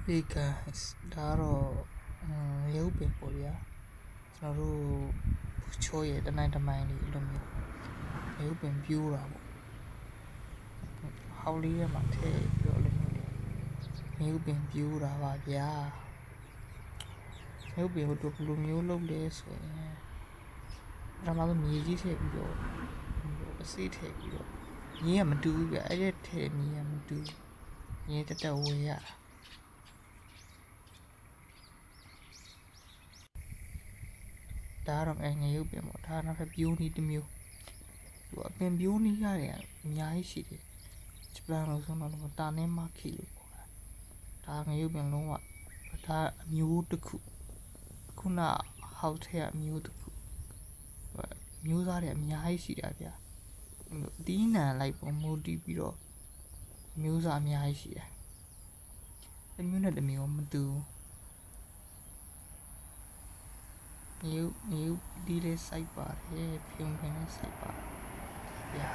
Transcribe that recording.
Vegas ဒါကတော့ရုပ်ပင်ပေါ့ဗျာကျွန်တော်တို့ချောရဲ့တနိုင်တမိုင်းလေးလိုမျိုးရုပ်ပင်ပြိုးတာပေါ့ဟောက်လေးထဲမှာထည့်ပြီးတော့လိုမျိုးလေးရုပ်ပင်ပြိုးတာပါဗျာရုပ်ပင်တို့ဘယ်လိုမျိုးလုပ်လဲဆိုရင်ဒါမှမဟုတ်မြေကြီးထည့်ပြီးတော့အစိထည့်ပြီးတော့မြေကမတူဘူးဗျအဲ့ဒီထည့်မြေကမတူမြေတက်တက်ဝေးရတာဒါတော့ငရုပ်ပင်ပေါ့ဒါနောက်ထပ်ပြိုးနည်းတစ်မျိုးသူအပင်ပြိုးနည်းရတယ်အများကြီးရှိတယ်ဂျပန်လို့ဆိုတော့တာနဲမခီလို့ပေါ့ဒါငရုပ်ပင်လုံးဝဒါအမျိုးတစ်ခုခုနဟောက်ထဲအမျိုးတစ်ခုမျိုးသားတွေအများကြီးရှိတာဗျာအသီးနှံလိုက်ပုံမူတည်ပြီးတော့မျိုးစားအများကြီးရှိတယ်တစ်မျိုးနဲ့တစ်မျိုးမတူမျိုးဒီလေးစိုက်ပါတယ်ဖြုံပင်လေးစိုက်ပါဗျာ